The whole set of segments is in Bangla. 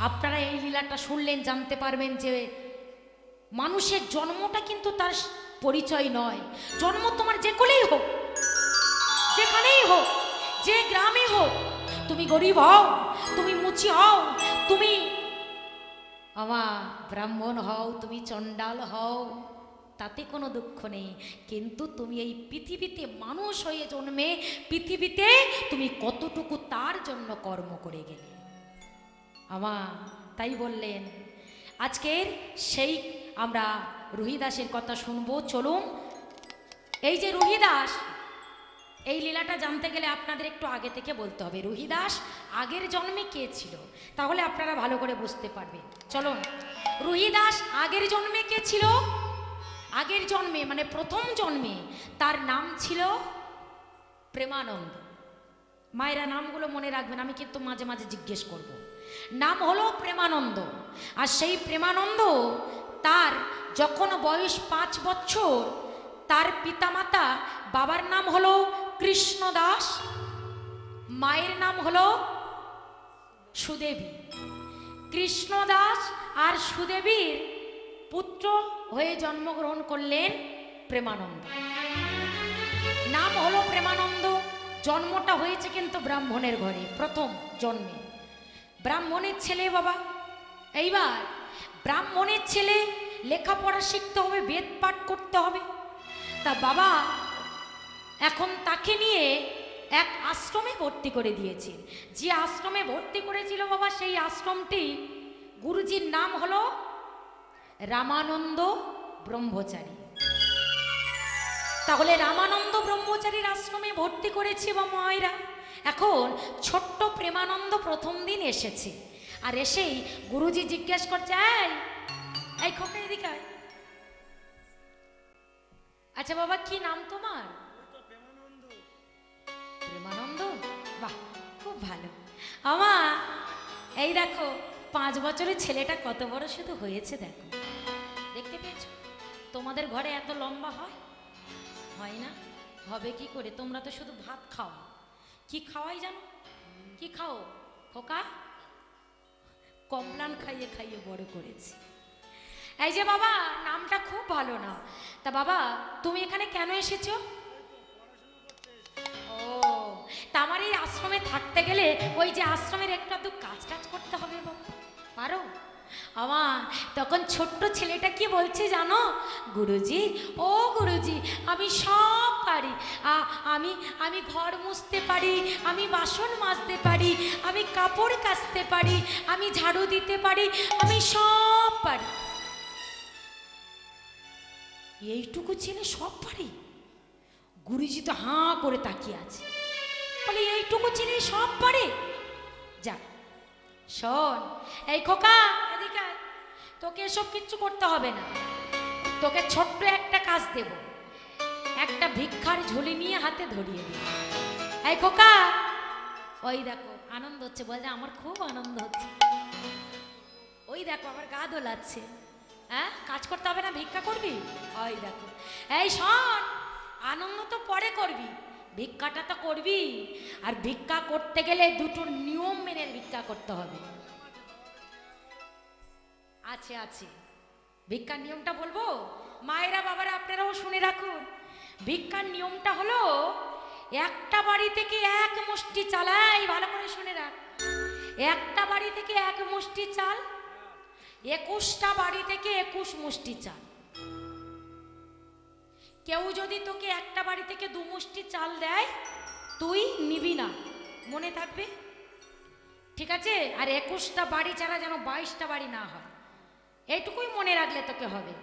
আপনারা এই লীলাটা শুনলেন, জানতে পারবেন যে মানুষের জন্মটা কিন্তু তার পরিচয় নয়। জন্ম তোমার যে কোলেই হোক, যেখানেই হোক, যে গ্রামে হোক, তুমি গরিব হও, তুমি মুচি হও, তুমি ব্রাহ্মণ হও, তুমি চণ্ডাল হও, তাতে কোনো দুঃখ নেই। কিন্তু তুমি এই পৃথিবীতে মানুষ হয়ে জন্মে পৃথিবীতে তুমি কতটুকু তার জন্য কর্ম করে গেলে। তাই বললেন। আজকের সেই আমরা রুহিদাসের কথা শুনবো। চলুন, এই যে রুহিদাস, এই লীলাটা জানতে গেলে আপনাদের একটু আগে থেকে বলতে হবে রুহিদাস আগের জন্মে কে ছিল, তাহলে আপনারা ভালো করে বুঝতে পারবেন। চলুন, রুহিদাস আগের জন্মে কে ছিল? আগের জন্মে মানে প্রথম জন্মে তার নাম ছিল প্রেমানন্দ। মায়েরা নামগুলো মনে রাখবেন, আমি কিন্তু মাঝে মাঝে জিজ্ঞেস করব। নাম হলো প্রেমানন্দ। আর সেই প্রেমানন্দ তার যখন বয়স 5 বছর, তার পিতামাতা, বাবার নাম হলো কৃষ্ণদাস, মায়ের নাম হলো সুদেবী। কৃষ্ণদাস আর সুদেবীর পুত্র হয়ে জন্মগ্রহণ করলেন প্রেমানন্দ। নাম হলো প্রেমানন্দ। জন্মটা হয়েছে কিন্তু ব্রাহ্মণের ঘরে, প্রথম জন্মে ব্রাহ্মণের ছেলে বাবা। এইবার ব্রাহ্মণের ছেলে, লেখাপড়া শিখতে হবে, বেদ পাঠ করতে হবে। তা বাবা এখন তাকে নিয়ে এক আশ্রমে ভর্তি করে দিয়েছে। যে আশ্রমে ভর্তি করেছিল বাবা, সেই আশ্রমটি গুরুজির নাম হলো রামানন্দ ব্রহ্মচারী। তাহলে রামানন্দ ব্রহ্মচারীর আশ্রমে ভর্তি করেছি বা মায়েরা। এখন ছোট্ট প্রেমানন্দ প্রথম দিন এসেছে, আর এসেই গুরুজি জিজ্ঞেস করছে, এই খোকা এদিকে আয়। আচ্ছা বাবা, কি নাম তোমার? প্রেমানন্দ। বাহ, খুব ভালো। এই দেখো 5 বছরের ছেলেটা কত বড় শুধু হয়েছে, দেখো, দেখতে পেয়েছো? তোমাদের ঘরে এত লম্বা হয় না? হবে কি করে? তোমরা তো শুধু ভাত খাও। কি খাওয়াই জানো? কি খাও খোকা? কমপ্লান খাইয়ে খাইয়ে বড় করেছি। এই যে বাবা, নামটা খুব ভালো না। তা বাবা, তুমি এখানে কেন এসেছো? ও, তা আমার এই আশ্রমে থাকতে গেলে ওই যে আশ্রমের একটু কাজ করতে হবে বাবা, পারো? তখন ছোট্ট ছেলেটা কি বলছে জানো? গুরুজি, ও গুরুজি, আমি সব পারি। আমি ঘর মুছতে পারি, আমি বাসন মাজতে পারি, আমি কাপড় কাচতে পারি, আমি ঝাড়ু দিতে পারি, আমি সব পারি। এইটুকু ছেলে সব পারি? গুরুজি তো হাঁ করে তাকিয়ে আছে, বলে এইটুকু ছেলে সব পারে? যা শোন, এই খোকা এদিকে আয়। তোকে এসব কিচ্ছু করতে হবে না, তোকে ছোট্ট একটা কাজ দেব। একটা ভিক্ষার ঝুলি নিয়ে হাতে ধরিয়ে দিই। এই খোকা, ওই দেখো আনন্দ হচ্ছে, বলছে আমার খুব আনন্দ হচ্ছে। ওই দেখো আবার গা দোলাচ্ছে। কাজ করতে হবে না, ভিক্ষা করবি। ওই দেখো, এই শোন, আনন্দ তো পরে করবি, ভিক্ষাটা তো করবি। আর ভিক্ষা করতে গেলে দুটো নিয়ম মেনে ভিক্ষা করতে হবে। আছে ভিক্ষার নিয়মটা বলবো মায়েরা বাবারা, আপনারাও শুনে রাখুন। ভিক্ষার নিয়মটা হলো, একটা বাড়ি থেকে এক মুষ্টি চাল, ভালো করে শুনে রাখ, একটা বাড়ি থেকে এক মুষ্টি চাল, 21টা বাড়ি থেকে 21 মুষ্টি চাল। কেউ যদি তোকে একটা বাড়ি থেকে 2 মুষ্টি চাল দেয়, তুই নিবি না, মনে থাকবে, ঠিক আছে? আর 21টা বাড়ি ছাড়া যেন 22টা বাড়ি না হয়, এইটুকুই মনে রাখলে তোকে হবে।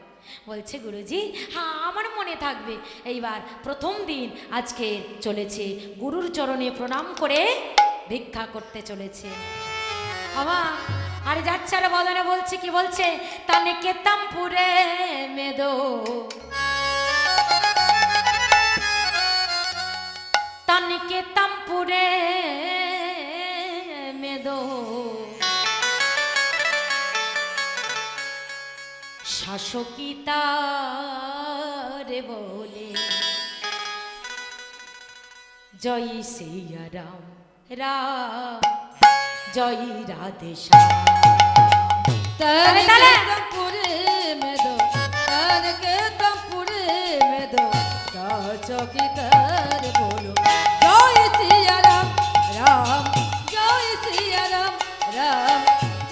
বলছে গুরুজি, হ্যাঁ আমার মনে থাকবে। এইবার প্রথম দিন আজকে চলেছে, গুরুর চরণে প্রণাম করে ভিক্ষা করতে চলেছে। আর যাচ্ছে আর বদনে বলছে, কি বলছে? তানে কেতামপুরে মেদো, তানে কেতামপুরে মেদো, শাসকি তারে বলে, জয় সিয়া রাম রাম, জয় রাধে শ্যাম। তালে তালে পুরে মেদো তানকে দম পুরে মেদো চকিদার বলো জয় সিয়া রাম রাম জয় সিয়া রাম রাম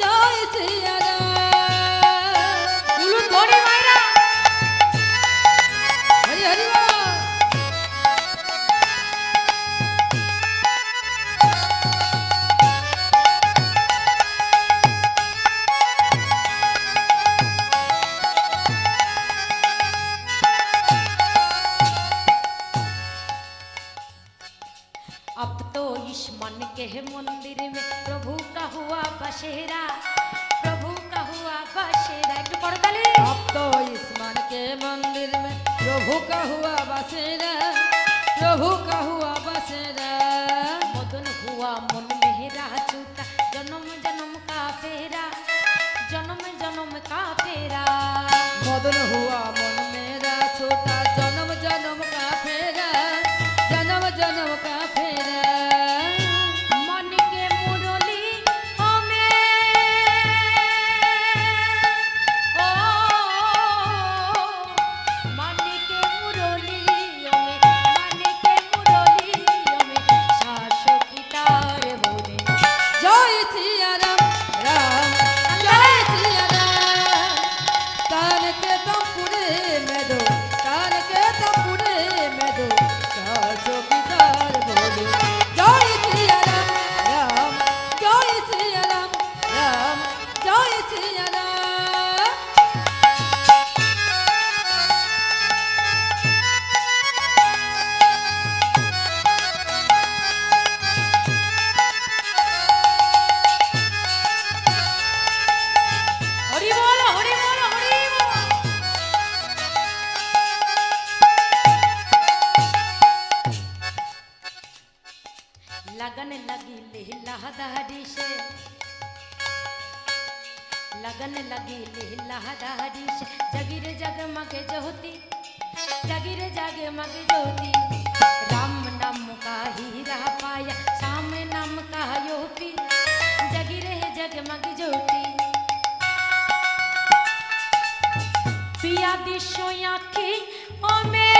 জয় সিয়া রাম উলু ধরে মাইরা হরি হরি বল। अब तो इस मन के मंदिर में प्रभु का हुआ बसेरा, प्रभु का हुआ बसेरा। एक पड़ताली अब तो इस मन के मंदिर में प्रभु का हुआ बसेरा प्रभु का हुआ बसेरा मदन हुआ मन मेरा चूता जन्म जन्म का फेरा, जन्म जन्म का फेरा। मदन हुआ मन मेरा छोटा जन्म जन्म का फेरा जन्म जन्म का फेरा मन के मुरली हमें ओ मन के मुरली हमें, मन के मुरली हमें शासकी तार बोले जय सिया राम राम जय सिया राम तान के दम पुरे में दो तान के दम पुरे में दो सासो की तार बोलो जय सिया राम राम जय सिया राम राम जय सिया राम हरि बोल हरि बोल हरि बोल। लगन लगी लहदारी से, लगन लगी लहदारी से जगिर जगमग ज्योति, जगिर जगमग ज्योति। राम नाम का हीरा पाया श्याम नाम का योगी, जगिर जगमग ज्योति। पिया दिशो आँखी ओ में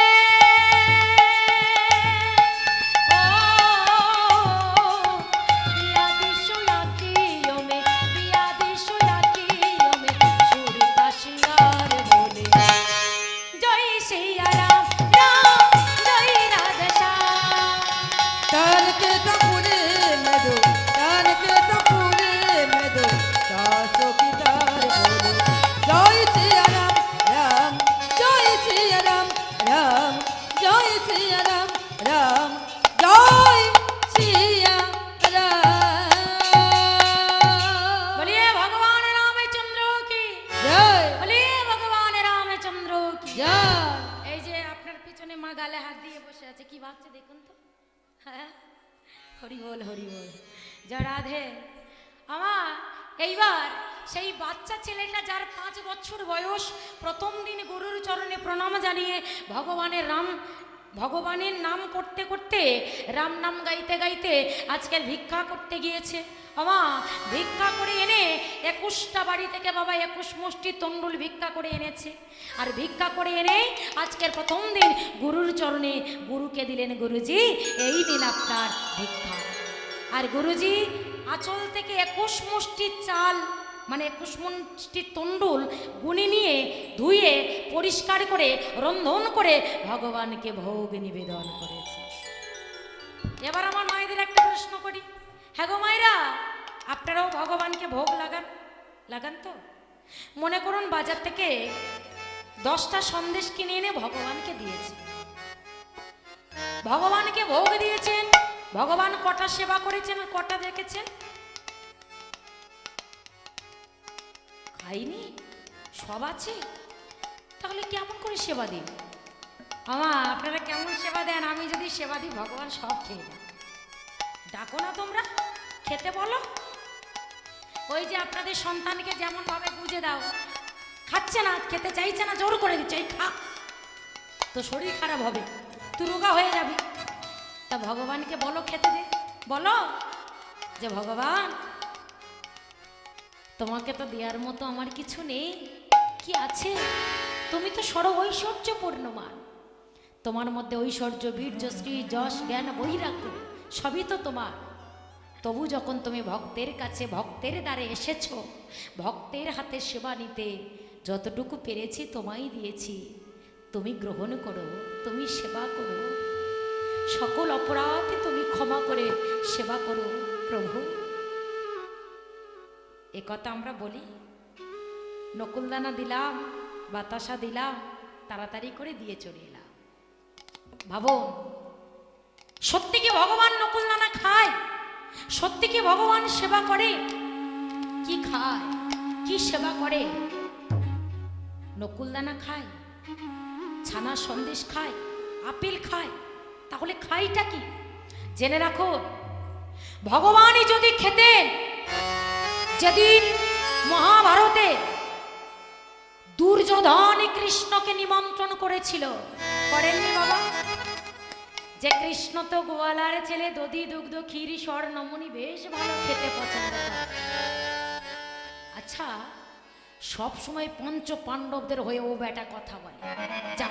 पिया दिशो आँखियों में, पिया दिशो आँखियों में सूर्य का श्रृंगार बोले जय सिया राम राम जय राधा श्याम। तान के दम पुरे में दो तान के दम पुरे में दो सासो की तार बोलो जय सिया राम राम जय सिया राम राम जय सिया राम राम जय सिया राम बोलिए भगवान रामचंद्र की, जय बोलिए भगवान रामचंद्र की। जय এই যে আপনার পিছনে মা গালে হাত দিয়ে বসে আছে, কি ভাবছে দেখুন তো। হ্যাঁ হরি বল হরি বল জয় রাধে। আমার এইবার সেই বাচ্চা ছেলেটা যার 5 বছর বয়স প্রথম দিন গুরুর চরণে প্রণাম জানিয়ে ভগবানের নাম করতে করতে রাম নাম গাইতে গাইতে আজকের ভিক্ষা করতে গিয়েছে। আমা ভিক্ষা করে এনে 21টা বাড়ি থেকে বাবা 21 মুষ্টি তন্ডুল ভিক্ষা করে এনেছে। আর ভিক্ষা করে এনে আজকের প্রথম দিন গুরুর চরণে গুরুকে দিলেন, গুরুজি এই দিন আপনার ভিক্ষা। আর গুরুজি আঁচল থেকে 21 মুষ্টি চাল মানে 21 মুষ্টি তন্ডুল গুনে নিয়ে ধুয়ে পরিষ্কার করে রন্ধন করে ভগবানকে ভোগ নিবেদন করেছে। এবার আমার মায়েদের একটা প্রশ্ন করি, হ্যাঁ গো মায়েরা আপনারাও ভগবানকে ভোগ লাগান তো? মনে করুন বাজার থেকে 10টা সন্দেশ কিনে এনে ভগবানকে দিয়েছে, ভগবানকে ভোগ দিয়েছেন, ভগবান কটা সেবা করেছেন কটা দেখেছেন? খাইনি, সব আছে, তাহলে কেমন করে সেবা দিন? আপনারা কেমন সেবা দেন? আমি যদি সেবা দিই ভগবান সব খেয়ে দেন। ডাকো না তোমরা, খেতে বলো। ওই যে আপনাদের সন্তানকে যেমন ভাবে বুঝে দাও, খাচ্ছে না, খেতে চাইছে না, জোর করে দিচ্ছে এই খা, তো শরীর খারাপ হবে, তুই রোগা হয়ে যাবি। তা ভগবানকে বলো খেতে দে, বলো যে ভগবান তোমাকে তো দেওয়ার মতো আমার কিছু নেই, কি আছে? তুমি তো সর্ব ঐশ্বর্যপূর্ণমান, তোমার মধ্যে ঐশ্বর্য, বীর্য, শ্রী, যশ, জ্ঞান, বৈরাগ্য সবই তো তোমার। তবু যখন তুমি ভক্তের কাছে, ভক্তের দ্বারে এসেছো, ভক্তের হাতে সেবা নিতে যতটুকু পেরেছি তোমায় দিয়েছি, তুমি গ্রহণ করো, তুমি সেবা করো, সকল অপরাধ তুমি ক্ষমা করে সেবা করো প্রভু। এ কথা আমরা বলি, নকুলদানা দিলাম, বাতাসা দিলাম, তাড়াতাড়ি করে দিয়ে চলে এলাম। ভাবুন, সত্যি কি ভগবান নকুলদানা খায়? সত্যি কি ভগবান সেবা করে? কি খায়, কি সেবা করে? নকুলদানা খায়, ছানা সন্দেশ খায়, আপেল খায়, তাহলে খাইটা কি? জেনে রাখো, ভগবানই যদি খেতেন, যেদিন মহাভারতে দুর্যোধন কৃষ্ণকে নিমন্ত্রণ করেছিল, করেননি বাবা? যে কৃষ্ণ তো গোয়ালার ছেলে, দধি দুগ্ধ ক্ষীর স্বর্ণমণি বেশ ভালো খেতে পছন্দ করে। আচ্ছা, সব সময় পঞ্চ পাণ্ডবদের হয়ে ও বেটা কথা বলে, যা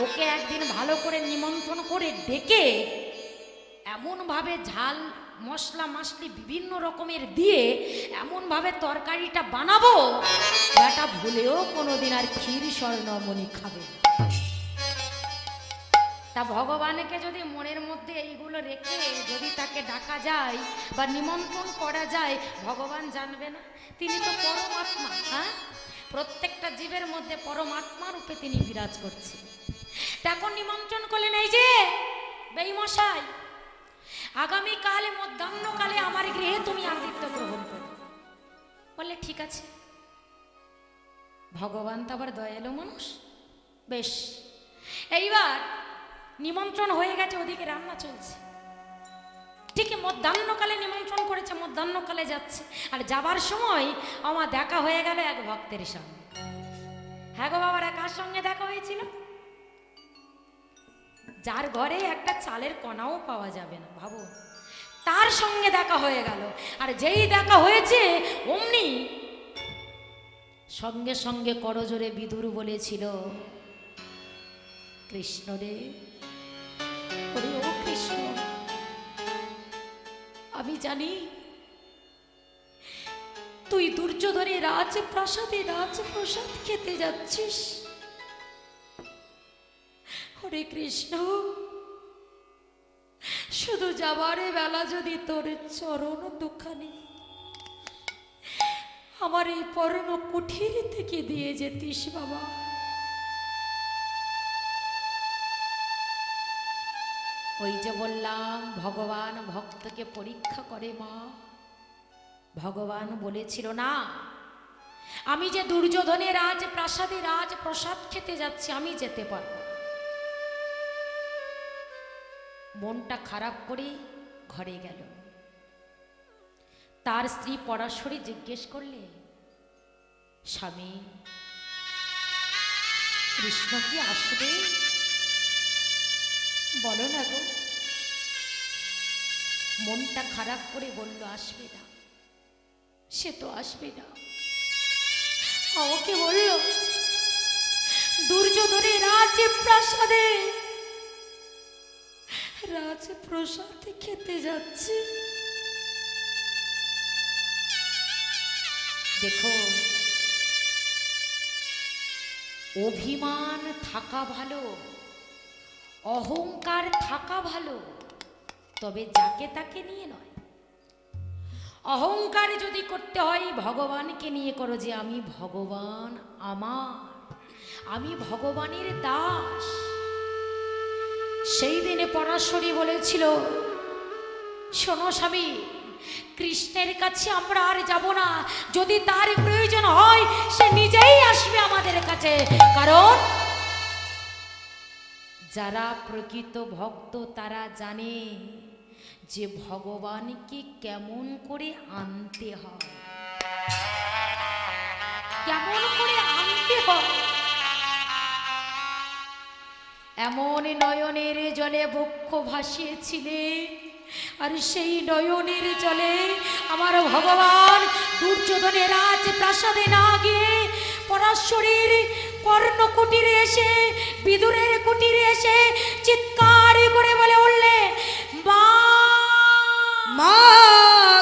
ওকে একদিন ভালো করে নিমন্ত্রণ করে ডেকে এমন ভাবে ঝাল মশলা মাসলি বিভিন্ন রকমের দিয়ে এমন ভাবে তরকারিটা বানাবো, বেটা ভুলেও কোনোদিন আর ক্ষীর স্বর্ণমণি খাবে না। তা ভগবানকে যদি মনের মধ্যে এইগুলো রেখে যদি তাকে ডাকা যায় বা নিমন্ত্রণ করা যায়, ভগবান জানবে না? তিনি তো পরমাত্মা। হ্যাঁ, প্রত্যেকটা জীবের মধ্যে পরমাত্মা রূপে তিনি বিরাজ করছেন। তখন নিমন্ত্রণ করলেন, এই যে বেঈমশাই, আগামীকালে মধ্যাহ্নকালে আমার গৃহে তুমি আতিথ্য গ্রহণ করো। বললে ঠিক আছে। ভগবান তো আবার দয়ালু মানুষ, বেশ। এইবার নিমন্ত্রণ হয়ে গেছে, ওদিকে রান্না চলছে, ঠিকই মধ্যাহ্নকালে নিমন্ত্রণ করেছে, মধ্যাহ্নকালে যাচ্ছে। আর যাবার সময় আমার দেখা হয়ে গেল এক ভক্তের সঙ্গে। হ্যাঁ গো বাবার, কার সঙ্গে দেখা হয়েছিল? যার ঘরে একটা চালের কণাও পাওয়া যাবে না, ভাবো, তার সঙ্গে দেখা হয়ে গেল। আর যেই দেখা হয়েছে অমনি সঙ্গে সঙ্গে করজোরে বিদুর বলেছিল, কৃষ্ণ রে, ওরে ও কৃষ্ণ, আমি জানি তুই দুর্যোধনের রাজপ্রাসাদে রাজপ্রসাদ খেতে যাচ্ছিস। হরে কৃষ্ণ, শুধু যাবারে বেলা যদি তোর চরণ দুখানি আমার এই পরম কুঠির থেকে দিয়ে যেতিস বাবা। ওই যে বললাম, ভগবান ভক্তকে পরীক্ষা করে মা। ভগবান বলেছিল না, আমি যে দুর্যোধনের রাজপ্রাসাদে রাজপ্রসাদ খেতে যাচ্ছি, আমি যেতে পারবো। মনটা খারাপ করে ঘরে গেল। তার স্ত্রী পরাশরী জিজ্ঞেস করলে, স্বামী, কৃষ্ণ কি আসবে? বলো না গো। মনটা খারাপ করে বলল, আসবে না, সে তো আসবে না। আমাকে বলল, দুর্যোধনের রাজপ্রাসাদে রাজপ্রসাদে খেতে যাচ্ছে। দেখো, অভিমান থাকা ভালো, অহংকার থাকা ভালো, তবে যাকে তাকে নিয়ে নয়। অহংকার যদি করতে হয়, ভগবানকে নিয়ে করো, যে আমি ভগবান আমার, আমি ভগবানের দাস। সেই দিনে পরাশরী বলেছিল, শোনো স্বামী, কৃষ্ণের কাছে আমরা আর যাব না। যদি তার প্রয়োজন হয়, সে নিজেই আসবে আমাদের কাছে। কারণ যারা প্রকৃত ভক্ত তারা জানে যে ভগবানকে কেমন করে আনতে হয়, কেমন করে আনতে হয়। এমন নয়নের জলে বক্ষ ভাসিয়েছিলে, আর সেই নয়নের জলে আমার ভগবান দুর্যোধনের রাজ প্রাসাদে না গিয়ে পরাশরীর কর্ণকুটিরে এসে বিদুরের কুটিরে এসে চিৎকার করে বলে উঠলেন, মা মা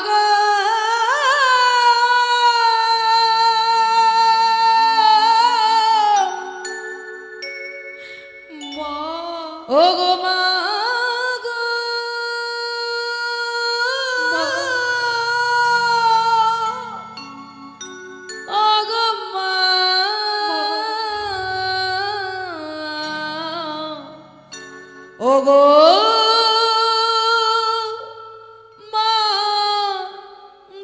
গো মা ও গো মা গো মা ও গো মা ও গো মা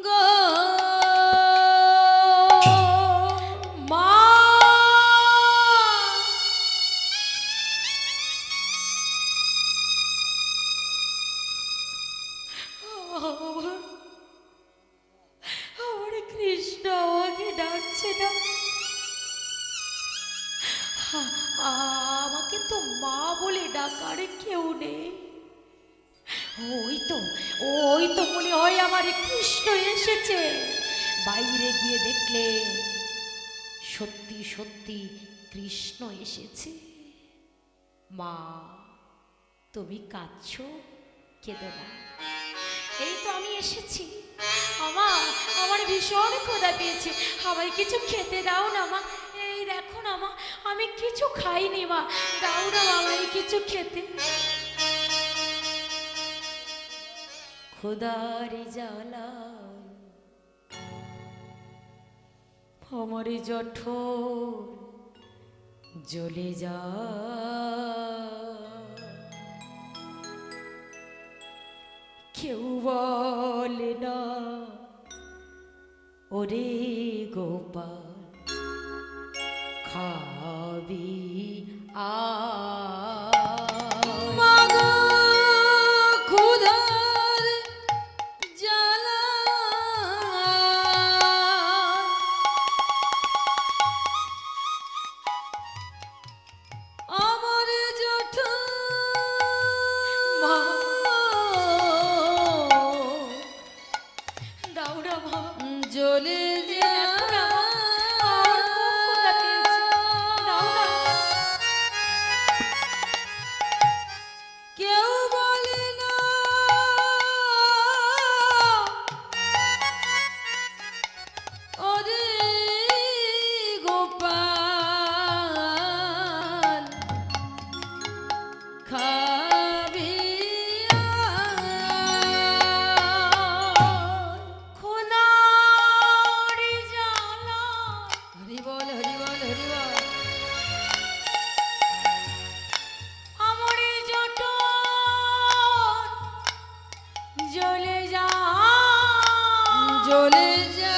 গো মা আমার কৃষ্ণ আমাকে ডাকছে না। আমাকে তো মা বলে ডাকার কেউ নেই। ওই তো মনে হয় আমার কৃষ্ণ এসেছে। বাইরে গিয়ে দেখলে সত্যি সত্যি কৃষ্ণ এসেছে। মা তুমি কাঁদছো? কেঁদো না, এই তো আমি এসেছি। আমার ভীষণ ক্ষুধা পেয়েছে, আমায় কিছু খেতে দাও না মা। এই দেখো না মা, আমি কিছু খাইনি মা, দাও না আমায় কিছু খেতে। খোদার জ্বালা আমার জঠর জ্বলে যা, কেউ বলে না ওরে গোপাল খাবি মা গো ক্ষুধার জ্বালা আমার জঠর মা দাও না মা, জ্বলে যা দেখো না মা, আমার খুব ক্ষুধা পেয়েছে, দাও না। কেউ বলে না ওরে গোপাল খাবি খোদার জ্বালা হরি বল হরি বল হরি বল আমার জঠর জ্বলে যা, জ্বলে যা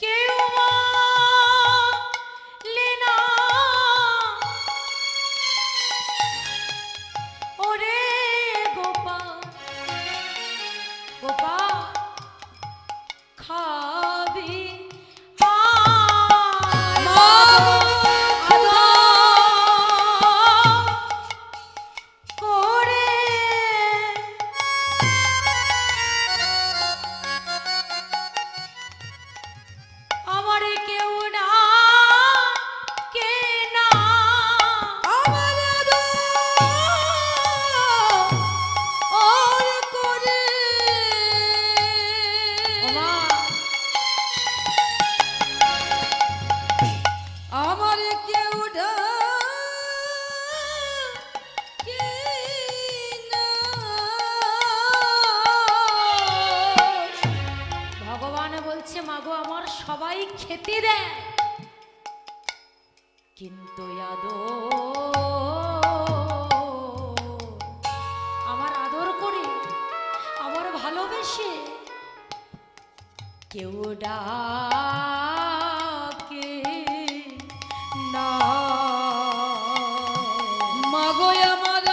কেউ বলে না ওরে গোপাল গোপাল খাবি আয়। মা গো করে আমার কেউ না কে না, আমার ওর করে মা আমার কেউ ডাকে না ভগবান বলছে মাগো আমার সবাই খেতে দেয়, কিন্তু আমার আদর করে আমার ভালোবেসে কেউ ডাকে না। মাগো আমার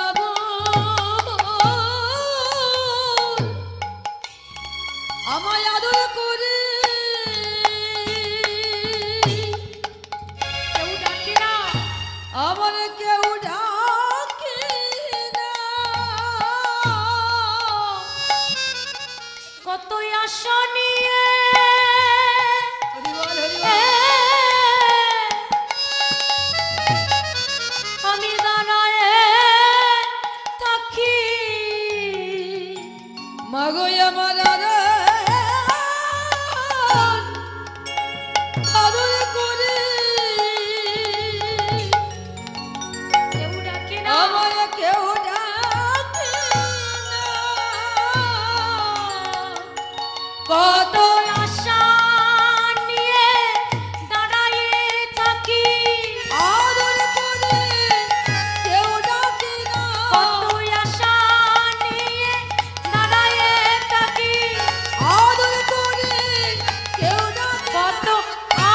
আমায় আদর করে কেউ ডাকে না, আমার কেউ ডাকে না আশা নিয়ে হরি বল, হরি বল। আমি দাঁড়ায় থাকি মাগো আমার আদর করে কেউ ডাকে না আমার কেউ ডাকে না। কত আশা নিয়ে দাঁড়ায় থাকি আদর করে কেউ ডাকে না। কত আশা নিয়ে দাঁড়ায় থাকি আদর করে কেউ ডাকে না। কত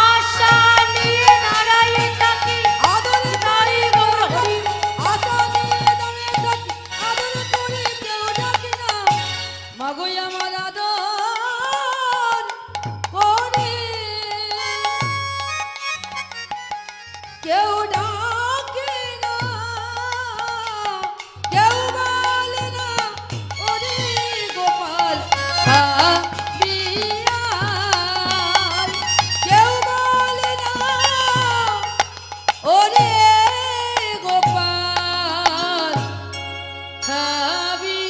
আশা নিয়ে দাঁড়ায় থাকি আদর তাই গো হরি আশা নিয়ে দাঁড়িয়ে থাকি, আদর করে কেউ ডাকে না। মাগো আমার আদর করে কেউ ডাকে না, কেউ বলে না ওরে গোপাল খাবি আয়। কেউ বলে না ওরে গোপাল খাবি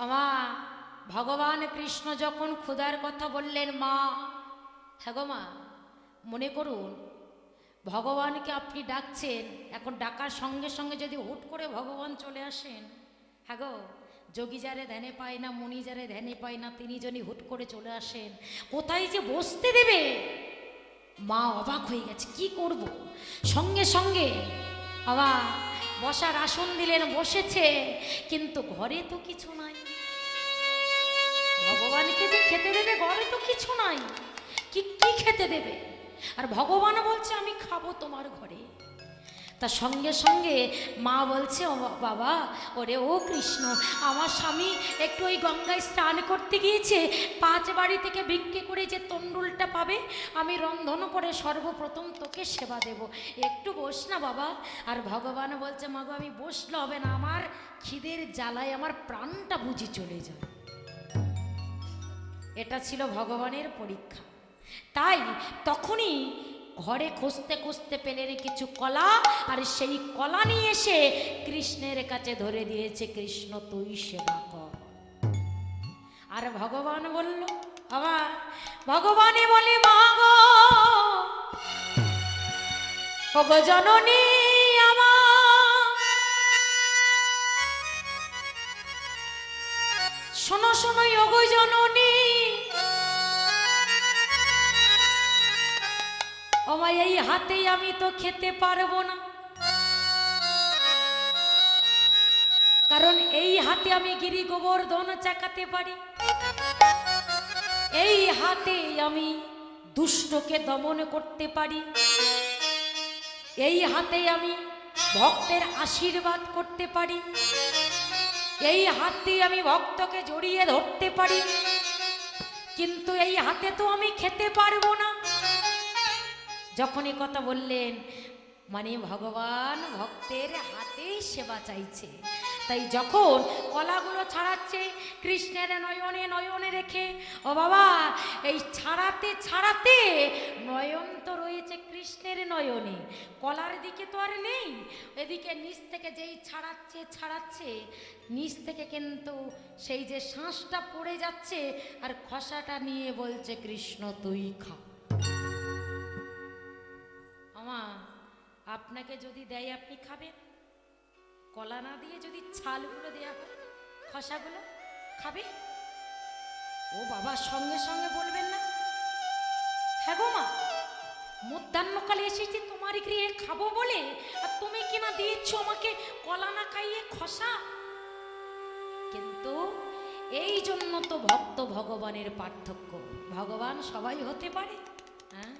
আমা ভগবান কৃষ্ণ যখন ক্ষুধার কথা বললেন মা, হ্যাঁ গো মা, মনে করুন ভগবানকে আপনি ডাকছেন, এখন ডাকার সঙ্গে সঙ্গে যদি হুট করে ভগবান চলে আসেন, হ্যাঁ গো, যোগী যারে ধ্যানে পায় না, মুনি যারে ধ্যানে পায় না, তিনি যদি হুট করে চলে আসেন, কোথায় যে বসতে দেবে? মা অবাক হয়ে গেছে, কি করব। সঙ্গে সঙ্গে বাবা বসার আসন দিলেন, বসেছে, কিন্তু ঘরে তো কিছু নাই। ভগবানকে যে খেতে দেবে, ঘরে তো কিছু নাই, কি কি খেতে দেবে? আর ভগবান বলছে আমি খাবো তোমার ঘরে। তার সঙ্গে সঙ্গে মা বলছে, ও বাবা, ওরে ও কৃষ্ণ, আমার স্বামী একটু ওই গঙ্গায় স্নান করতে গিয়েছে, 5 বাড়ি থেকে ভিক্ষে করে যে তন্ডুলটা পাবে আমি রন্ধন করে সর্বপ্রথম তোকে সেবা দেব, একটু বস না বাবা। আর ভগবান বলছে, মাগো আমি বসলে হবে না, আমার খিদের জ্বালায় আমার প্রাণটা বুঝি চলে যায়। এটা ছিল ভগবানের পরীক্ষা। তাই তখনই ঘরে খুঁজতে খুঁজতে পেলেন কিছু কলা, আর সেই কলা নিয়ে এসে কৃষ্ণের কাছে ধরে দিয়েছে, কৃষ্ণ তুই সেবা কর। আর ভগবান বলল, আবার ভগবানই বলে, মা গো, ও গো জননী আমার, শোনো শোনো ও গো জননী, আমায় এই হাতেই আমি তো খেতে পারবো না, কারণ এই হাতে আমি গিরি গোবর্ধন চাকাতে পারি, এই হাতে আমি দুষ্টকে দমন করতে পারি, এই হাতে আমি ভক্তের আশীর্বাদ করতে পারি, এই হাতে আমি ভক্তকে জড়িয়ে ধরতে পারি, কিন্তু এই হাতে তো আমি খেতে পারবো না। যখনই কথা বললেন, মানে ভগবান ভক্তের হাতেই সেবা চাইছে। তাই যখন কলাগুলো ছাড়াচ্ছে কৃষ্ণের নয়নে নয়নে রেখে, ও বাবা, এই ছাড়াতে ছাড়াতে নয়ন তো রয়েছে কৃষ্ণের নয়নে, কলার দিকে তো আর নেই, এদিকে নিচ থেকে যেই ছাড়াচ্ছে ছাড়াচ্ছে, নিচ থেকে কিন্তু সেই যে শ্বাসটা পড়ে যাচ্ছে, আর খসাটা নিয়ে বলছে, কৃষ্ণ তুই খা। আমা, আপনাকে যদি দেয় আপনি খাবেন? কলা না দিয়ে যদি ছালগুলো দেয়া হয়, খসাগুলো খাবে? ও বাবা, সঙ্গে সঙ্গে বলবেন না, হ্যাঁ গো মা, মধ্যাহ্নকালে এসেছি তোমার গৃহে খাবো বলে, আর তুমি কিনা দিয়েছ আমাকে কলা না খাইয়ে খসা। কিন্তু এই জন্য তো ভক্ত ভগবানের পার্থক্য। ভগবান সবাই হতে পারে? হ্যাঁ,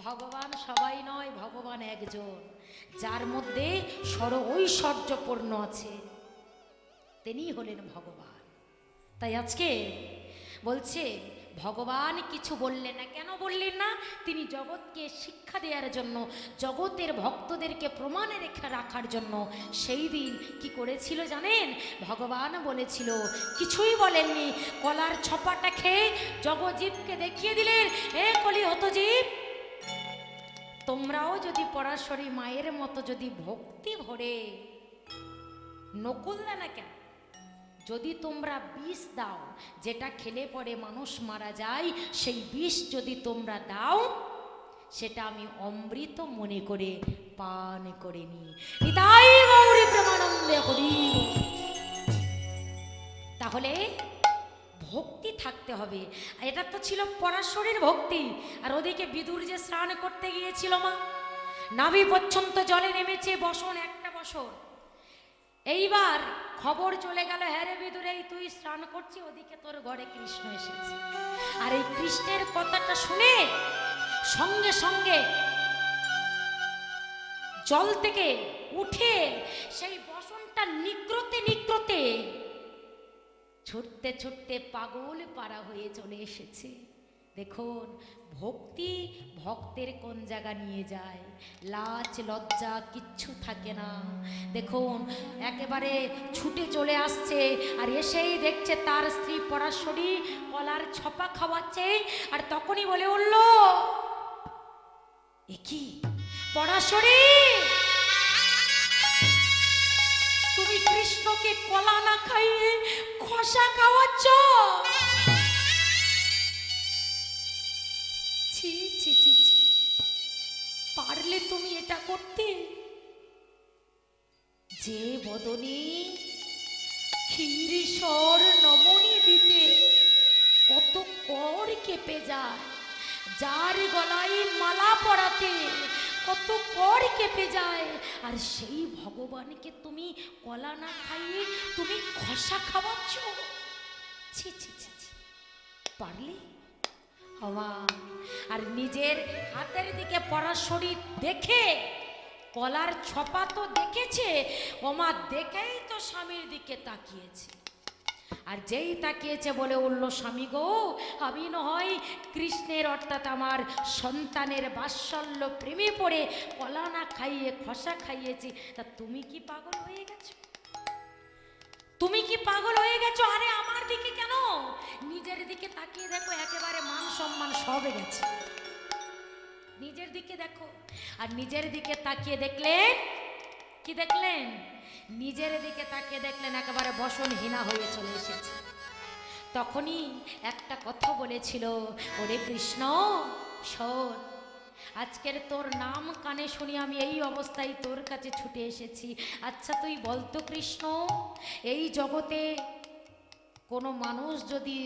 ভগবান সবাই নয়, ভগবান একজন, যার মধ্যে ঐশ্বর্যপূর্ণ আছে, তিনি হলেন ভগবান। তাই আজকে বলছে ভগবান কিছু বললেন না। কেন বললেন না? তিনি জগৎকে শিক্ষা দেওয়ার জন্য, জগতের ভক্তদেরকে প্রমাণে রেখে রাখার জন্য সেই দিন কি করেছিল জানেন? ভগবান বলেছিল, কিছুই বলেননি, কলার ছপাটা খেয়ে জগজীবকে দেখিয়ে দিলেন, এ কলি হত জীব, তোমরাও যদি পরাশরী মায়ের মতো যদি ভক্তি ভরে নকুল দানা কেন, যদি তোমরা বিষ দাও, যেটা খেলে পরে মানুষ মারা যায়, সেই বিষ যদি তোমরা দাও, সেটা আমি অমৃত মনে করে পান করে নি। নিতাই গৌরী প্রেমানন্দে হরি। তাহলে ভক্তি থাকতে হবে। এটা তো ছিল পরাশরের ভক্তি। আর ওদিকে বিদুর যে স্নান করতে গিয়েছিল মা, নাভি পর্যন্ত জলে নেমেছে, বসন একটা বসন। এইবার খবর চলে গেল, হ্যাঁ রে বিদুর, এই তুই স্নান করছি, ওদিকে তোর ঘরে কৃষ্ণ এসেছে। আর এই কৃষ্ণের কথাটা শুনে সঙ্গে সঙ্গে জল থেকে উঠে সেই বসনটা নিগ্রতে নিগ্রতে ছুটতে ছুটতে পাগল পাড়া হয়ে চলে এসেছে। দেখুন, ভক্তি ভক্তের কোন জায়গা নিয়ে যায়, লাজ লজ্জা কিচ্ছু থাকে না। দেখুন, একেবারে ছুটে চলে আসছে, আর এসেই দেখছে তার স্ত্রী পরাশরী কলার ছপা খাওয়াচ্ছে। আর তখনই বলে উঠল, এ কি পরাশরী, তুমি কৃষ্ণকে কলা না খাইয়ে খোসা খাওয়াচ্ছ? ছি ছি ছি ছি, পারলে তুমি এটা করতে? যে বদনে ক্ষীরিসর নমনি দিতে কত কর কেঁপে যায়, যার গলায় মালা পরাতে কত কর কেঁপে যায়, আর সেই ভগবানকে তুমি কলা না খাইয়ে তুমি খসা খাওয়াচ্ছ? ছি ছি ছি ছি, পারলে? আর নিজের হাতের দিকে পরাশরী দেখে, কলার ছপা তো দেখেছে, ওমা দেখেই তো স্বামীর দিকে তাকিয়েছে। আর যেই তাকিয়েছে বলে উঠল, স্বামী গো, আমি নয় কৃষ্ণের অর্থাৎ আমার সন্তানের বাৎসল্য প্রেমে পড়ে কলা না খাইয়ে খসা খাইয়েছি, তা তুমি কি পাগল হয়ে গেছো? তুমি কি পাগল হয়ে গেছো? আরে আমার দিকে কেন, নিজের দিকে তাকিয়ে দেখো, একেবারে মান সম্মান সব গেছে। নিজের দিকে দেখো। আর নিজের দিকে তাকিয়ে দেখলেন কি? দেখলেন নিজের দিকে তাকিয়ে দেখলেন একেবারে বসনহীনা হয়ে চলে এসেছে। তখনই একটা কথা বলেছিল, ওরে কৃষ্ণ শোন, আজকের তোর নাম কানে শুনি আমি এই অবস্থায় তোর কাছে ছুটে এসেছি। আচ্ছা তুই বলতো কৃষ্ণ, এই জগতে কোনো মানুষ যদি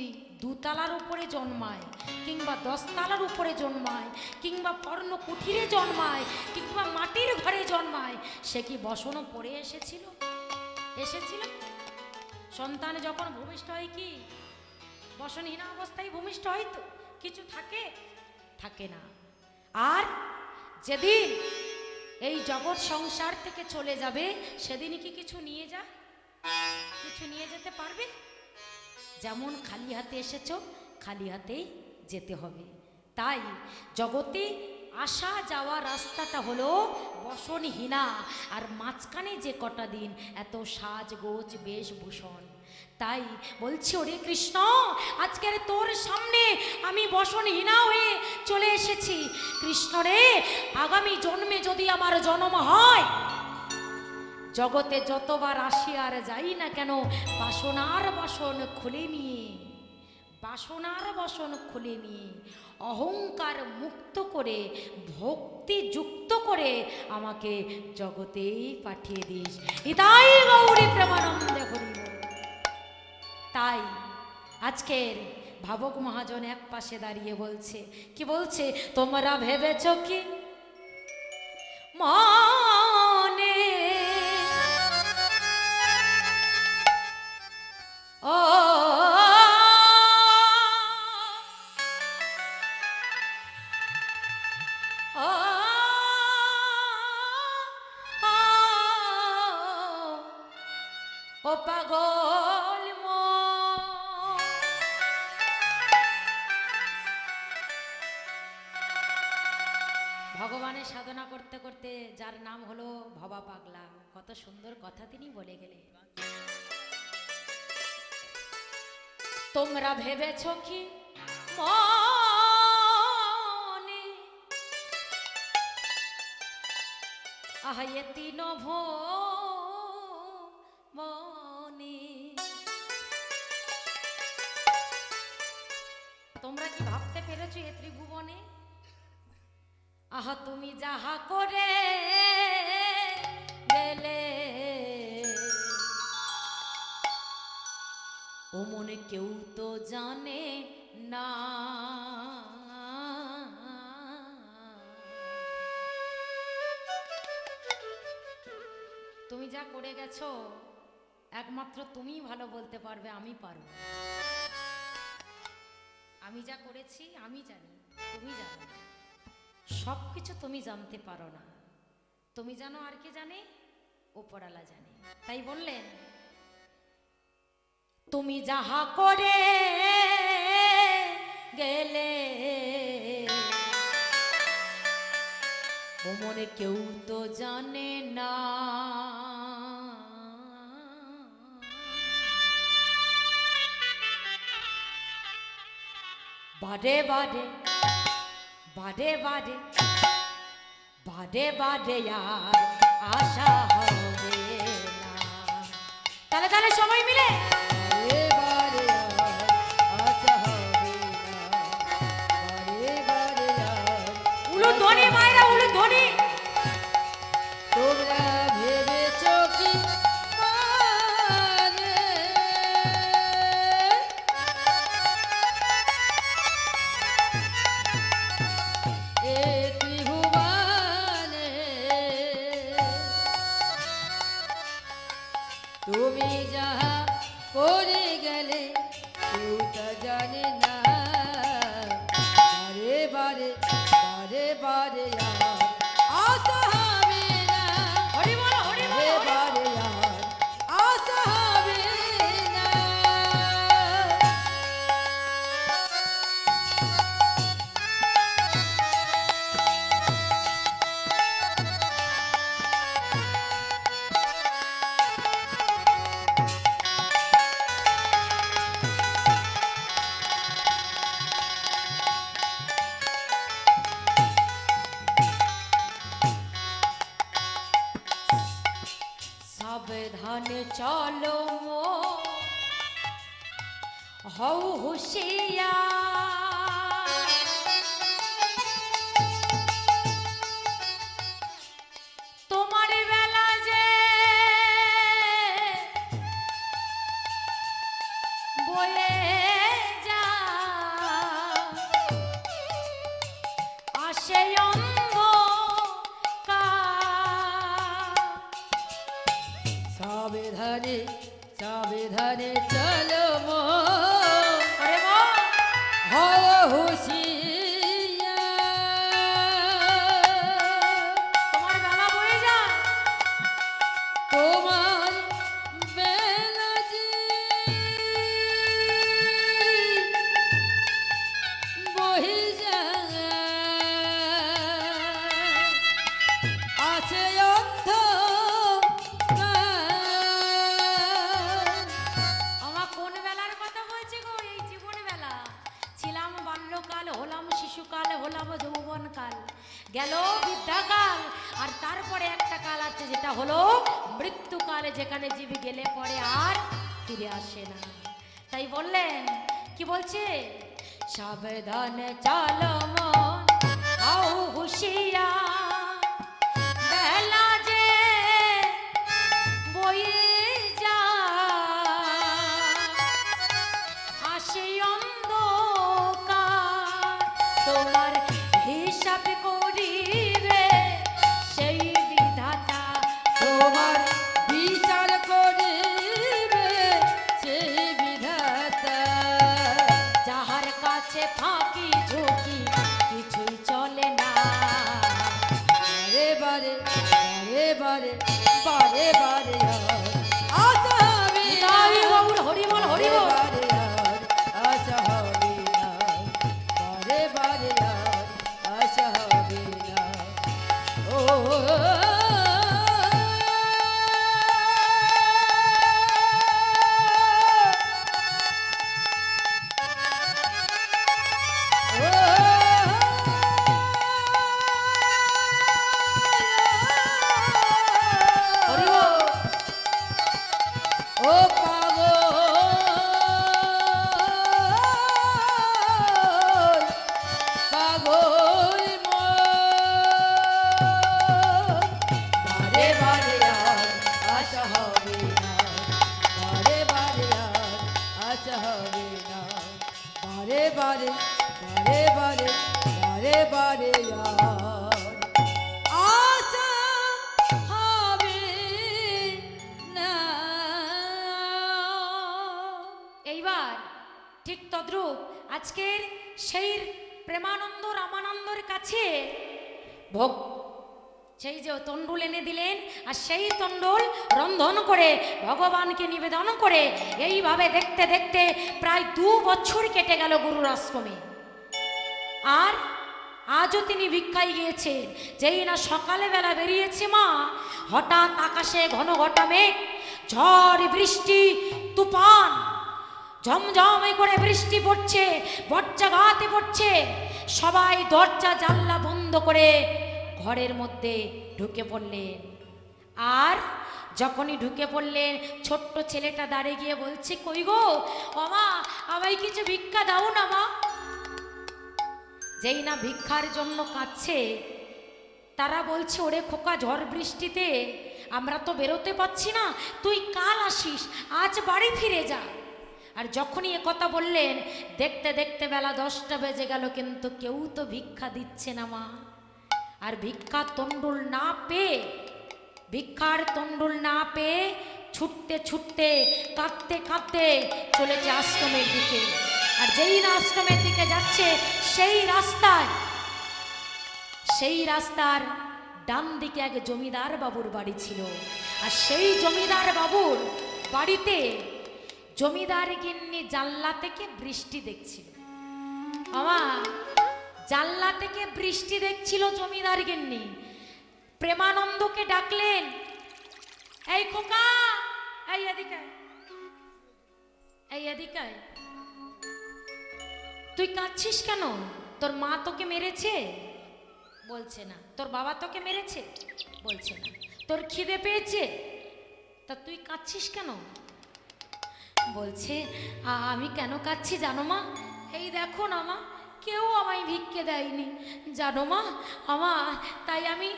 দুতলার উপরে জন্মায়, কিংবা 10 তলার উপরে জন্মায়, কিংবা পর্ণ কুঠিরে জন্মায়, কিংবা মাটির ঘরে জন্মায়, সে কি বসনও পড়ে এসেছিল? এসেছিল? সন্তান যখন ভূমিষ্ঠ হয় কি বসনহীনা অবস্থায় ভূমিষ্ঠ হয়? তো কিছু থাকে? থাকে না। আর যেদিন এই জগৎ সংসার থেকে চলে যাবে, সেদিনই কি কিছু নিয়ে যায়? কিছু নিয়ে যেতে পারবে? যেমন খালি হাতে এসেছো, খালি হাতেই যেতে হবে। তাই জগতে আসা যাওয়া রাস্তাটা হলো বসনহীনা, আর মাঝখানে যে কটা দিন এত সাজগোজ বেশভূষণ। তাই বলছি, ওরে কৃষ্ণ, আজকের তোর সামনে আমি বসনহীনা হয়ে চলে এসেছি। কৃষ্ণ রে, আগামী জন্মে যদি আমার জন্ম হয়, জগতে যতবার আসি আর যাই না কেন, বাসনার বসন খুলে নিয়ে, বাসনার বসন খুলে নিয়ে অহংকার মুক্ত করে ভক্তি যুক্ত করে আমাকে জগতেই পাঠিয়ে দিস। ইতাই গৌরী প্রেমানন্দে হরি বল। তাই আজকের ভাবক মহাজন এক পাশে দাঁড়িয়ে বলছে, কি বলছে? তোমরা ভেবেছ কি মনে ও পাগল ভগবানের সাধনা করতে করতে যার নাম হলো ভবা পাগলা, কত সুন্দর কথা তিনি বলে গেলেন। তোমরা ভেবেছ কি মনে আহা এ তিন মনে, তোমরা কি ভাবতে পেরেছো এ ত্রিভুবনে আহা তুমি যাহা করে গেলে ও মনে কেউ তো জানে না। তুমি যা করে গেছো একমাত্র তুমিই ভালো বলতে পারবে, আমি পারবো। আমি যা করেছি আমি জানি, তুমি জানো না। সব কিছু তুমি জানতে পারো না, তুমি জানো আর কে জানে? উপরওয়ালা জানে। তাই বললেন তুমি যাহা করে গেলে ও মনে কেউ তো জানে না। বারে বারে বারে বারে বারে বারে আর আশা হবে না। তাহলে তাহলে সবাই মিলে বারে বারে আর আশা হবে না, বারে বারে আর উলু ধ্বনি মায়েরা, উলু ধ্বনি। তোমরা ভেবেছ কি মানে এ ত্রিভুবনে তুমি যাহা করে গেলে কেউ তা জানে না। বারে বারে বারে বারে আর আশা হবে না, হরি বলো, হরি বলো, বারে হরি বলো। বারে আর আশা হবে না। সাবধানে চলো হও হুঁশিয়ার, তোমার বেলা যে বয়ে যা আসে সাবধানে সাবধানে চলো মো আরে বাহ! হয় হুঁশিয়ার, তোমার বেলা বয়ে যা তোমার বেলা যে বহি যায় আছে আমার কোন বেলার কথা বলছি গো? এই জীবন বেলা। ছিলাম বাল্যকাল, হলাম শিশুকাল, হলাম যৌবনকাল, গেল বৃদ্ধাকাল, আর তারপরে একটা কাল আছে যেটা হলো মৃত্যুকালে, যেখানে জীব গেলে পরে আর ফিরে আসে না। তাই বললেন কি বলছে? সাবধানে চলো মন হও হুঁশিয়ার, বেলা যে বয়ে যা আসে অন্ধকার, তোমার হিসাব করিবে সেই বিধাতা, তোমার বিচার করিবে সেই বিধাতা। যাহার কাছে ফাঁকি ঝুঁকি কিছুই চলে না। ঠিক তদ্রূপ আজকের সেই প্রেমানন্দ রামানন্দর কাছে ভোগ সেই যে তণ্ডুল এনে দিলেন, আর সেই তণ্ডুল রন্ধন করে ভগবানকে নিবেদন করে এইভাবে দেখতে দেখতে প্রায় 2 বছর কেটে গেল গুরুর আশ্রমে। আর আজও তিনি ভিক্ষায় গিয়েছেন। যেই না সকালে বেলা বেরিয়েছে মা, হঠাৎ আকাশে ঘন ঘটা মেঘ, ঝড় বৃষ্টি তুফান, ঝমঝমে করে বৃষ্টি পড়ছে, বজ্রাঘাতে পড়ছে। সবাই দরজা জানলা বন্ধ করে ঘরের মধ্যে ঢুকে পড়লেন। আর যখনই ঢুকে পড়লেন, ছোট্ট ছেলেটা দাঁড়িয়ে গিয়ে বলছে, কই গো ও মা, আমায় কিছু ভিক্ষা দাও না মা। যেই না ভিক্ষার জন্য কাঁদছে, তারা বলছে, ওরে খোকা, ঝড় বৃষ্টিতে আমরা তো বেরোতে পাচ্ছি না, তুই কাল আসিস, আজ বাড়ি ফিরে যা। আর যখনই এ কথা বললেন, দেখতে দেখতে বেলা 10টা বেজে গেল, কিন্তু কেউ তো ভিক্ষা দিচ্ছে না মা। আর ভিক্ষার তণ্ডুল না পেয়ে, ভিক্ষার তণ্ডুল না পেয়ে ছুটতে ছুটতে কাঁদতে কাঁদতে চলেছে আশ্রমের দিকে। আর যেই না আশ্রমের দিকে যাচ্ছে, সেই রাস্তার ডান দিকে এক জমিদার বাবুর বাড়ি ছিল। আর সেই জমিদার বাবুর বাড়িতে জমিদার গিন্নি জানলা থেকে বৃষ্টি দেখছিল। বাবা, জানলা থেকে বৃষ্টি দেখছিল জমিদার গিন্নি। প্রেমানন্দকে ডাকলেন, এই খোকা, এই এদিকে, এই এদিকে, তুই কাঁদছিস কেন? তোর মা তোকে মেরেছে? বলছে না। তোর বাবা তোকে মেরেছে? বলছে না। তোর খিদে পেয়েছে? তা তুই কাঁদছিস কেন? বলছে, আমি কেন কাঁদছি জানো মা? এই দেখো না মা, কেউ আমায় ভিক্ষে দেয়নি জানো মা, তাই আমি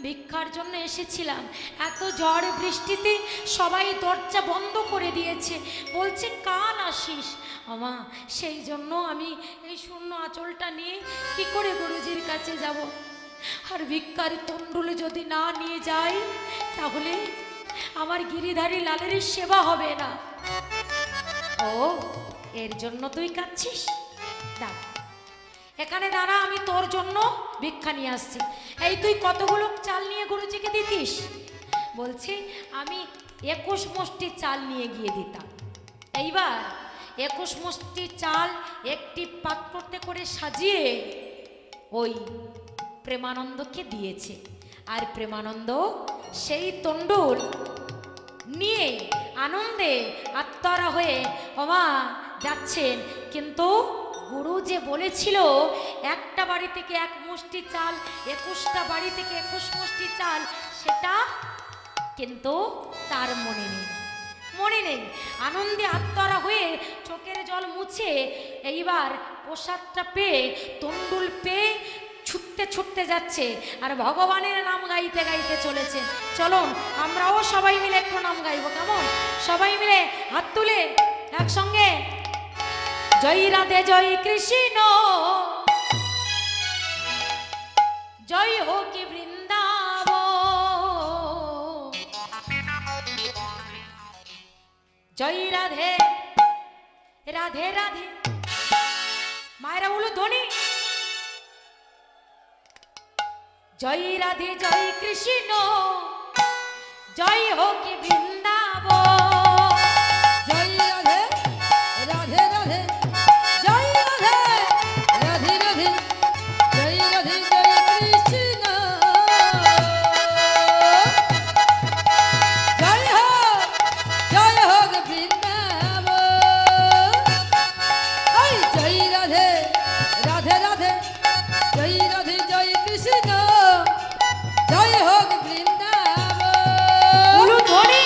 ভিক্ষার জন্য এসেছিলাম। এত ঝড় বৃষ্টিতে সবাই দরজা বন্ধ করে দিয়েছে, বলছে কাল আসিস। সেই জন্য আমি এই শূন্য আঁচলটা নিয়ে কি করে গুরুজির কাছে যাব? আর ভিক্ষার তণ্ডুলে যদি না নিয়ে যাই, তাহলে আমার গিরিধারী লালের সেবা হবে না। ও, এর জন্য তুই কাঁদছিস? দাঁড়া, এখানে দাঁড়া, আমি তোর জন্য ভিক্ষা নিয়ে আসছি। এই তুই কতগুলো চাল নিয়ে গুরুজিকে দিতিস? বলছি, আমি 21 মুষ্টি চাল নিয়ে গিয়ে দিতাম। এইবার 21 মুষ্টি চাল একটি পাত্রতে করে সাজিয়ে ওই প্রেমানন্দকে দিয়েছে। আর প্রেমানন্দ সেই তণ্ডুল নিয়ে আনন্দে আত্মহারা হয়ে যাচ্ছেন। কিন্তু গুরু যে বলেছিল একটা বাড়ি থেকে 1 মুষ্টি চাল, 21টা বাড়ি থেকে 21 মুষ্টি চাল, সেটা কিন্তু তার মনে নেই। আনন্দে আত্মহারা হয়ে চোখের জল মুছে এইবার প্রসাদটা পেয়ে, তণ্ডুল পেয়ে ছুটতে ছুটতে যাচ্ছে। আর ভগবানের নাম গাইতে গাইতে চলেছে। চলুন আমরাও সবাই মিলে একটু নাম গাইব, কেমন? সবাই মিলে হাত তুলে একসঙ্গে, জয় রাধে জয় কৃষ্ণ, জয় হো কি বৃন্দাবন, জয় রাধে রাধে রাধে। মায়েরা বলো ধ্বনি, জয় রাধে জয় কৃষ্ণ, জয় হো কি বৃন্দাবন, জয় রাধে রাধে রাধে, জয় রাধে রাধে রাধে, জয় রাধে জয় কৃষ্ণ, জয় হোক বৃন্দাবন। ওই জয় রাধে রাধে রাধে, জয় রাধে জয় কৃষ্ণ, জয় হোক বৃন্দাবন। বলো ধ্বনি,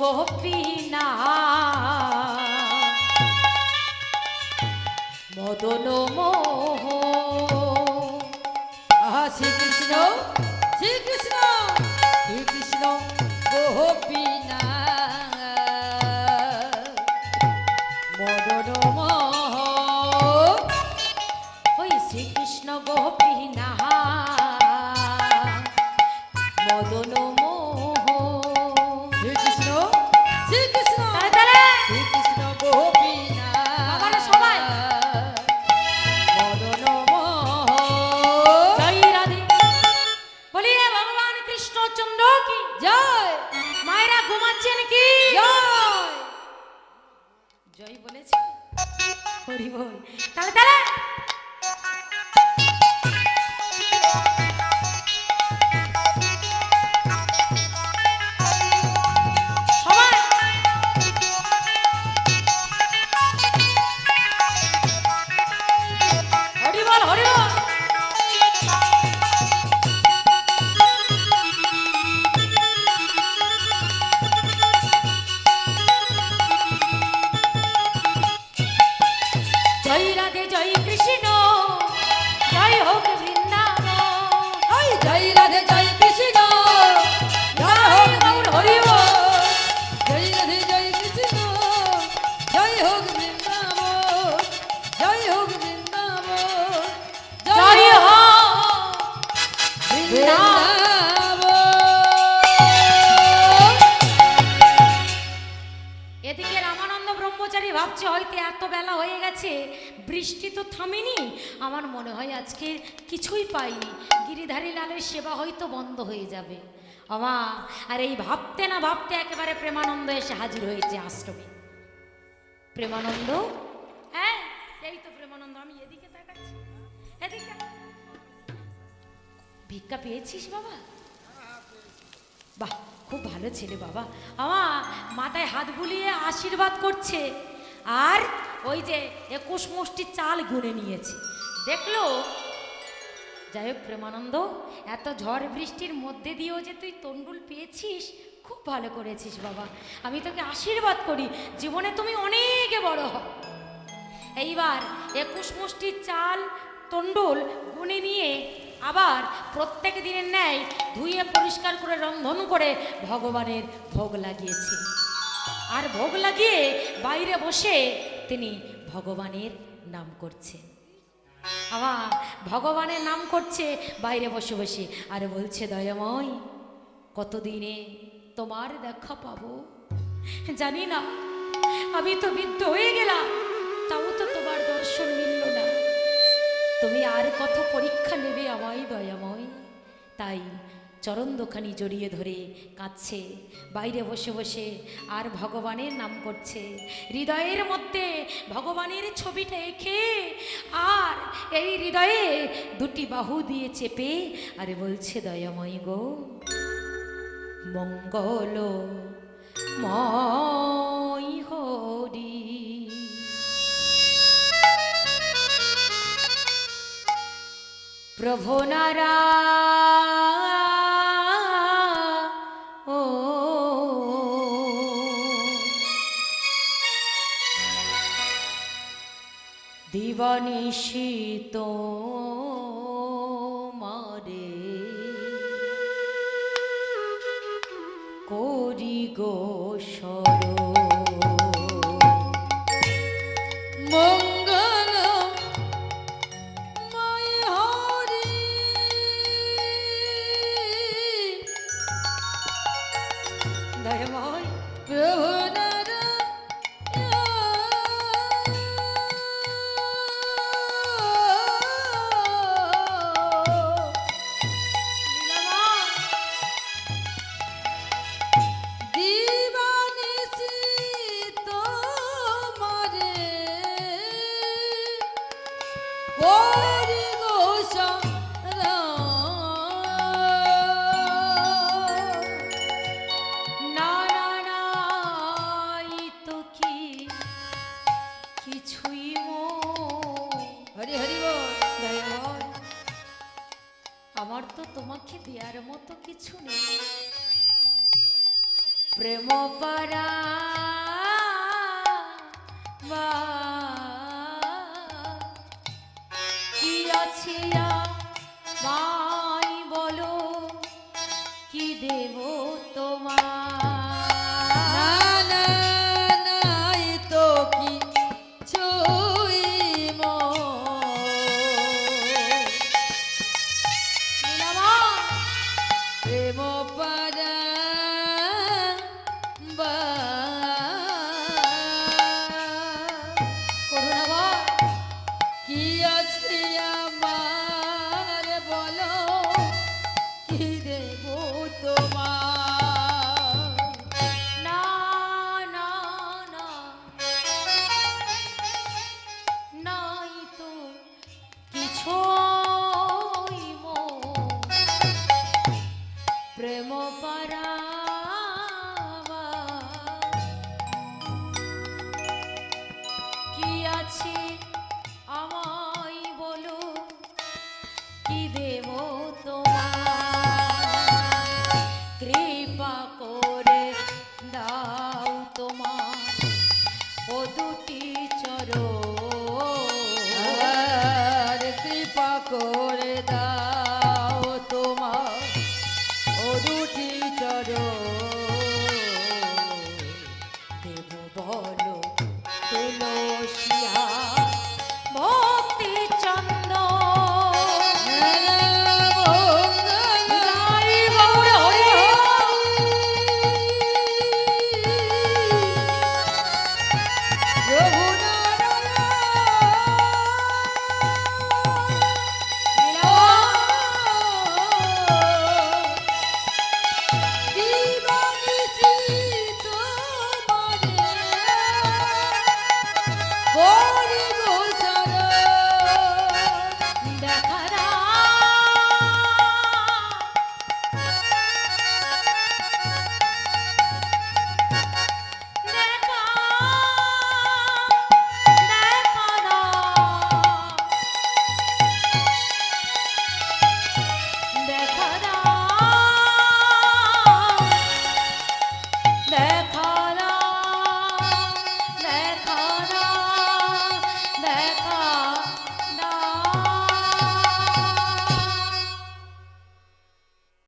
গোপীনা মদন মোহ আহা শ্রীকৃষ্ণ শ্রীকৃষ্ণ শ্রীকৃষ্ণ গোপীনা মদন মোহ ওই শ্রীকৃষ্ণ গোপীনা মদন মোহ শ্রীকৃষ্ণ শ্রীকৃষ্ণ তালে তালে শ্রীকৃষ্ণ গোপীনা বাবারা সবাই। মদন মোহ জয় রাধে বলিয়ে ভগবান কৃষ্ণচন্দ্র কি জয় মায়েরা ঘুমাচ্ছেন কি জয় জয় বলেছে হরি বল তালে তালে সবাই হরি বল হরি বল জয় রাধে জয় কৃষ্ণ জয় হোক বৃন্দাবন ওই জয় রাধে জয় কৃষ্ণ জয় হোক গৌর হরি বল। জয় রাধে জয় কৃষ্ণ জয় হোক বৃন্দাবন জয় হোক বৃন্দাবন জয় হোক বৃন্দাবন। বৃন্দাবন। এদিকে রামানন্দ ব্রহ্মচারী ভাবছে হয়তো এত বেলা হয়ে গেছে বৃষ্টি তো থামেনি আমার মনে হয় আজকে কিছুই পাইনি গিরিধারী লালের সেবা হয়তো বন্ধ হয়ে যাবে আমা আর এই ভাবতে না ভাবতে একেবারে প্রেমানন্দ এসে হাজির হয়েছে আশ্রমে প্রেমানন্দ হ্যাঁ এই তো প্রেমানন্দ আমি এদিকে তাকাচ্ছি এদিকে ভিক্ষা পেয়েছিস বাবা বাহ খুব ভালো ছেলে বাবা আমার মাথায় হাত বুলিয়ে আশীর্বাদ করছে আর ওই যে 21 মুষ্টি চাল গুনে নিয়েছে দেখলো যাই হোক প্রেমানন্দ এত ঝড় বৃষ্টির মধ্যে দিয়েও যে তুই তন্ডুল পেয়েছিস খুব ভালো করেছিস বাবা আমি তোকে আশীর্বাদ করি জীবনে তুমি অনেক বড় হও এইবার 21 মুষ্টি চাল তন্ডুল গুনে নিয়ে আবার প্রত্যেক দিনের ন্যায় ধুয়ে পরিষ্কার করে রন্ধন করে ভগবানের ভোগ লাগিয়েছে আর ভোগ লাগিয়ে বাইরে বসে তিনি ভগবানের নাম করছেন আবার ভগবানের নাম করছে বাইরে বসে বসে আর বলছে দয়াময় কতদিনে তোমার দেখা পাবো জানি না আমি তো বৃদ্ধ হয়ে গেলাম তাও তো তোমার দর্শন মিলল না তুমি আর কত পরীক্ষা নেবে আমায় দয়াময় তাই চরণ দোখানি জড়িয়ে ধরে কাঁদছে বাইরে বসে বসে আর ভগবানের নাম করছে হৃদয়ের মধ্যে ভগবানের ছবিটা এঁকে আর এই হৃদয়ে দুটি বাহু দিয়ে চেপে আরে বলছে দয়াময় গো মঙ্গল ময় হরি প্রভু ও দিবানিশিত মারে করি গো মঙ্গল ময় হরি দয়াময় প্রভু না না না এই তো কি কিছুই হরি হরি বল দয়াময় আমার তো তোমাকে দেওয়ার মতো কিছু নেই প্রেম পারা কি আছে মাই বলো কি দেব তোমার না নাই তো কি ছুই নীলামা, প্রেম পারা করুণাবা কি আছে আমার বলো কি দেব তোমার না না না নাই তো কিছু প্রেম পারা কি আছে আমায় বলো কি দেব তোমার কৃপা করে দাও তোমার ও দুটি চরণ আর কৃপা করে দাও